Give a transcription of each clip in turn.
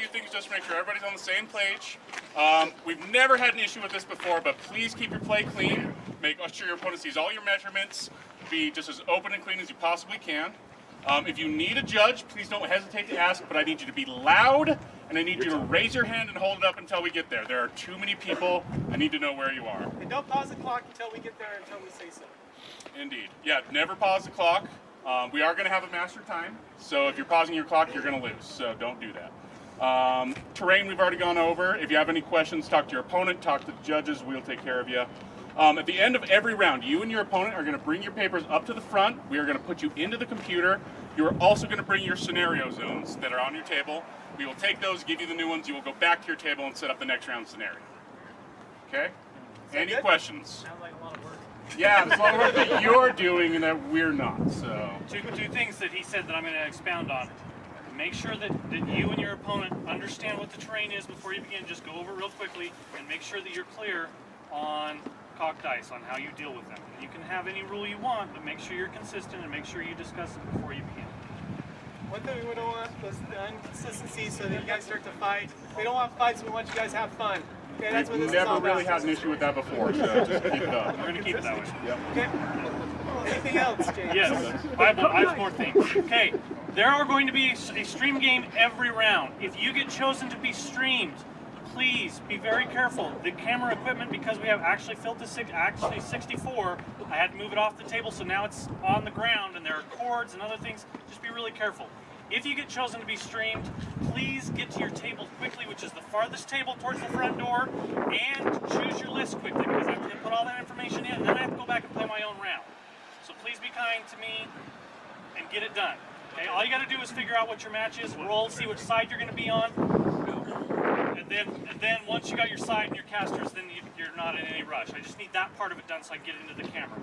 few things just to make sure everybody's on the same page. We've never had an issue with this before, but please keep your play clean. Make sure your opponent sees all your measurements. Be just as open and clean as you possibly can. If you need a judge, please don't hesitate to ask, but I need you to be loud, and I need you to raise your hand and hold it up until we get there. There are too many people. I need to know where you are. And don't pause the clock until we get there, until we say so. Indeed. Yeah, never pause the clock. We are going to have a master time, so if you're pausing your clock, you're going to lose, so don't do that. Terrain we've already gone over. If you have any questions, talk to your opponent, talk to the judges, we'll take care of you. At the end of every round, you and your opponent are going to bring your papers up to the front. We are going to put you into the computer. You are also going to bring your scenario zones that are on your table. We will take those, give you the new ones. You will go back to your table and set up the next round scenario. Okay? Any questions? Sounds like a lot of work. Yeah, there's a lot of work that you're doing and that we're not. So Two things that he said that I'm going to expound on. Make sure that you and your opponent understand what the terrain is before you begin. Just go over real quickly and make sure that you're clear on cocked dice, on how you deal with them. You can have any rule you want, but make sure you're consistent and make sure you discuss it before you begin. One thing we don't want was the inconsistency so that you guys start to fight. We don't want fights, we want you guys to have fun. Okay, that's what this is all never about. really had an issue with that before, so just keep it up. We're going to keep it that way. Yep. Okay. Anything else, James? Yes, I have more things. Okay, there are going to be a stream game every round. If you get chosen to be streamed, please be very careful. The camera equipment, because we have actually filled to 64, I had to move it off the table, so now it's on the ground, and there are cords and other things. Just be really careful. If you get chosen to be streamed, please get to your table quickly, which is the farthest table towards the front door, and choose your list quickly, because I have to put all that information in, and then I have to go back and play my own round. So please be kind to me and get it done. Okay, all you got to do is figure out what your match is, roll, see which side you're going to be on, and then once you got your side and your casters, then you're not in any rush. I just need that part of it done so I can get into the camera.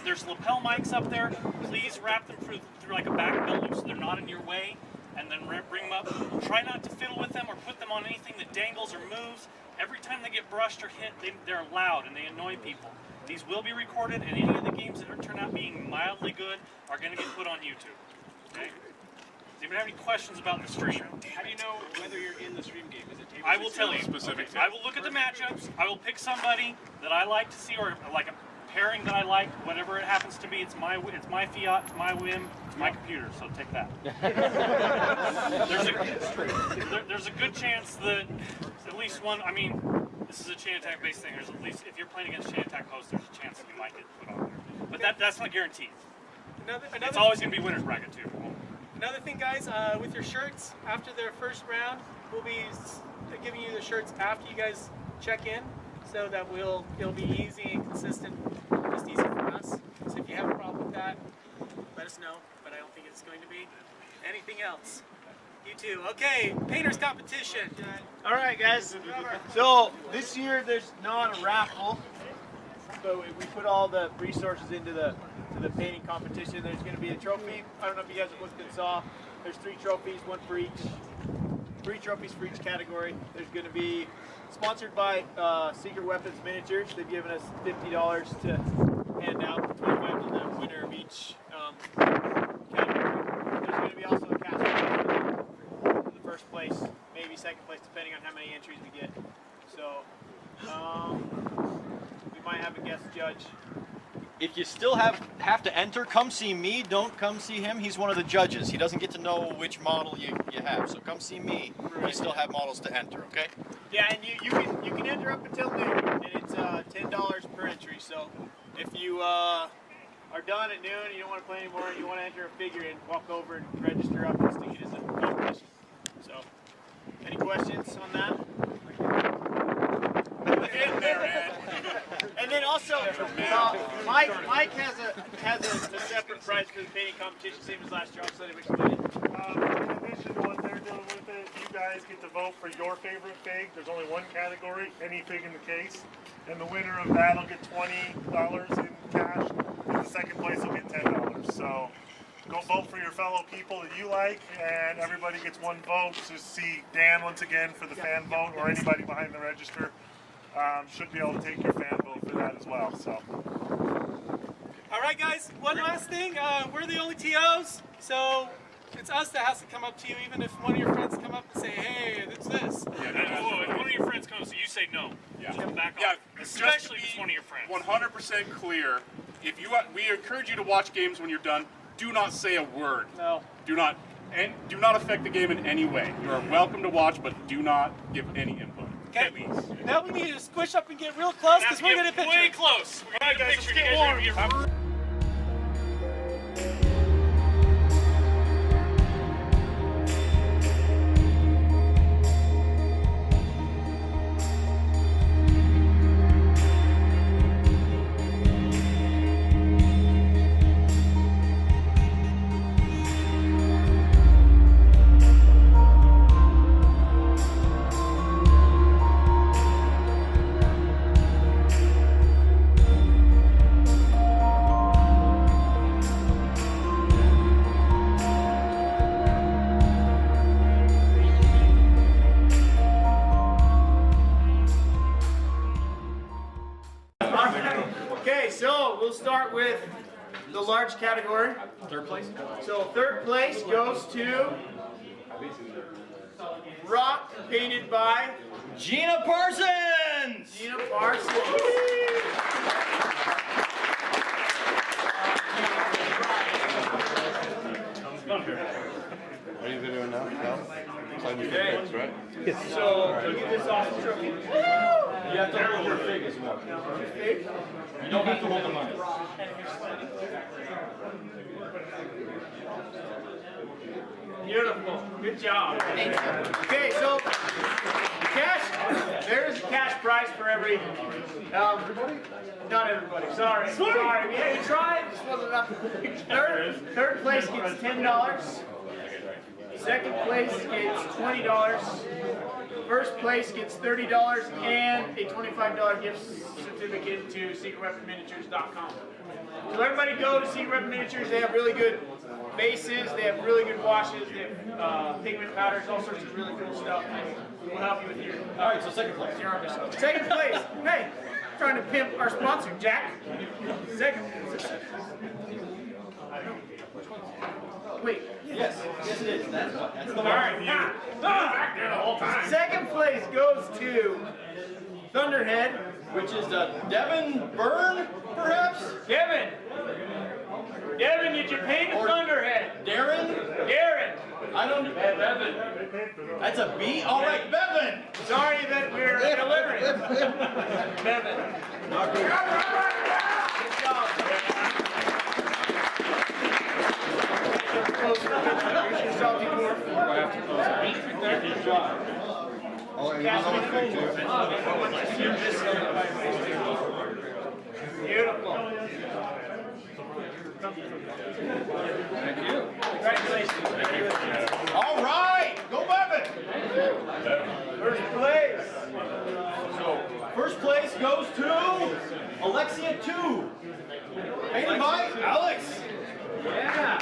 There's lapel mics up there. Please wrap them through like a back belt loop so they're not in your way, and then bring them up. Try not to fiddle with them or put them on anything that dangles or moves. Every time they get brushed or hit, they're loud and they annoy people. These will be recorded, and any of the games that turn out being mildly good are going to get put on YouTube. Okay? Does anybody have any questions about the stream? How do you know whether you're in the stream game? Is it table I will tell you. Specific. I will look at the matchups. I will pick somebody that I like to see, or like a pairing that I like, whatever it happens to be. It's my fiat, it's my whim, it's my computer. So take that. There's a good chance that at least one. I mean, this is a chain attack based thing. There's at least if you're playing against chain attack hosts, there's a chance that you might get put on there. But that's not guaranteed. It's always going to be winner's bracket too. Another thing, guys, with your shirts, after their first round, we'll be giving you the shirts after you guys check in, so that it'll be easy and consistent, just easy for us. So if you have a problem with that, let us know, but I don't think it's going to be. Anything else? You too. Okay, painters competition. All right, guys. So this year there's not a raffle, but we put all the resources into the painting competition. There's going to be a trophy. I don't know if you guys have looked and saw. There's 3 trophies, one for each. 3 trophies for each category. There's going to be sponsored by Secret Weapons Miniatures. They've given us $50 to hand out, 25 to the winner of each category. There's going to be also a cash prize for the first place, maybe second place, depending on how many entries we get. So we might have a guest judge. If you still have to enter, come see me. Don't come see him. He's one of the judges. He doesn't get to know which model you have. So come see me. You still have models to enter, okay? Yeah, and you can enter up until noon, and it's $10 per entry. So if you are done at noon and you don't want to play anymore and you want to enter a figure in, walk over and register up and stick it as a competition. So, any questions on that? And then also, Mike has a separate prize for the painting competition, same as last year. I'll let him explain it. In addition to what they're doing with it, you guys get to vote for your favorite fig. There's only one category, any fig in the case. And the winner of that will get $20 in cash, and the second place will get $10. So go vote for your fellow people that you like, and everybody gets one vote. So see Dan once again for the fan vote, or anybody behind the register should be able to take your fan vote for that as well. So. All right, guys, one last thing. We're the only TOs, so it's us that has to come up to you, even if one of your friends come up and say, hey, this. Whoa, if one of your friends comes, you say no. Yeah. Just back Yeah, off. just to Especially if be it's one of your friends. 100% clear. If you, we encourage you to watch games when you're done. Do not say a word. No. Do not affect the game in any way. You are welcome to watch, but do not give any input. Okay. Please. Now we need to squish up and get real close because we're gonna picture. way close. We're gonna get a picture. You guys are gonna get Okay, so we'll start with the large category. Third place? So third place goes to rock painted by Gina Parsons! Gina Parsons. Are you videoing now? No? Sign your Okay. books, right? So you get this off the trophy. You have to hold your fig as well. Fig? You don't have to hold the money. Beautiful. Good job. Okay, so cash. There's a cash prize for every. Not everybody. Sorry. Sorry. We tried. This wasn't enough. Third place gets $10. Second place gets $20. First place gets $30 and a $25 gift certificate to SecretWeaponMiniatures.com. So everybody go to Secret Weapon Miniatures. They have really good bases. They have really good washes. They have pigment powders, all sorts of really cool stuff. We'll help you with your. All right, so second place. Second place. Hey, trying to pimp our sponsor, Jack. Second. Wait. Yes, yes it is. That's the All right. Second place goes to Thunderhead, which is Devin Byrne, perhaps? Devin. Devin, did you paint a Thunderhead? Darren? Darren. I don't. Bevan. That's a B. All right, Bevan. Sorry that we're illiterate. Devin. Good job. Close for Attribution, Salty Dwarf. Oh, and he's on the fig too. Beautiful. Thank you. Congratulations. All right, go Bevan. First place. So, first place goes to Alexia 2. Painted by Alex. Yeah.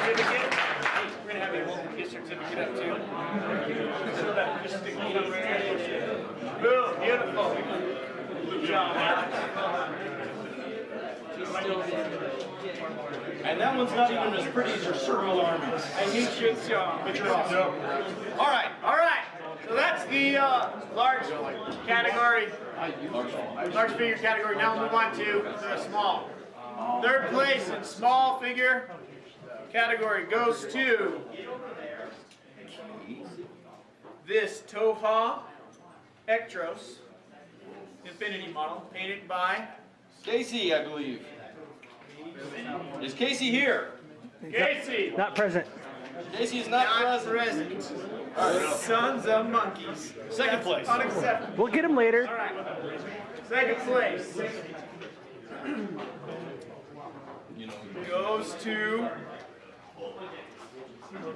Certificate. We're gonna have a gift certificate up too. So that just stick it up right there. Boom, beautiful. Good job, Alex. And that one's not even as pretty as your circle armies. And you should show. But you're awesome. All right. All right. So that's the large category, large figure category. Now we'll move on to the small. Third place in small figure category goes to this Toha Ektros Infinity model, painted by Casey, I believe. Is Casey here? Casey. Not present. Casey is not Not present. present. Sons of monkeys. Second place. Unacceptable. We'll get him later. All right. Second place goes to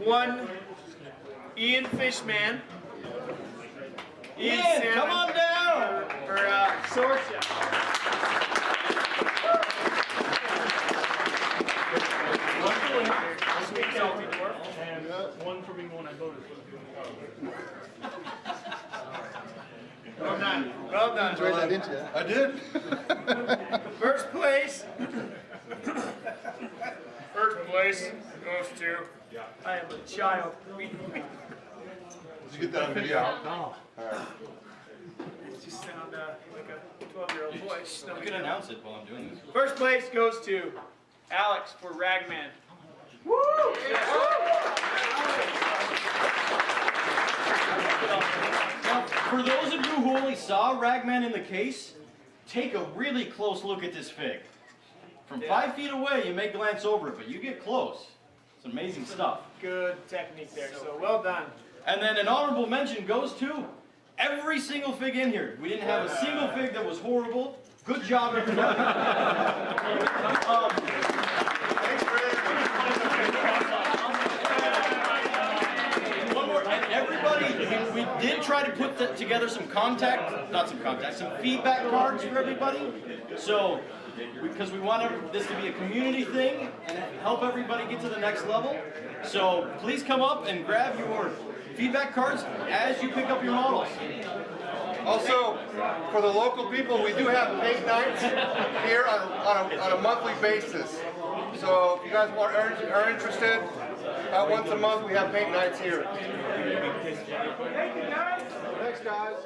one Ian Fishman. Ian, Salmon come on down. for Sorsha. Sweet salty dwarf. And one for being the one I voted for. Well done. Well done. Enjoyed that, didn't you? I did. First place. First place to I am a child. Did you get that on video? No. Alright. It just sound like a 12-year-old voice. No, You can announce it while I'm doing this. First place goes to Alex for Ragman. Woo! Now, for those of you who only saw Ragman in the case, take a really close look at this fig. From 5 feet away, you may glance over it, but you get close. It's amazing stuff. Good technique there, so well done. And then an honorable mention goes to every single fig in here. We didn't have a single fig that was horrible. Good job, everybody. One more, and everybody, we did try to put together some feedback cards for everybody. So, because we want this to be a community thing and help everybody get to the next level. So please come up and grab your feedback cards as you pick up your models. Also, for the local people, we do have paint nights here on a monthly basis. So if you guys are interested, once a month we have paint nights here. Thank you, guys. Thanks, guys.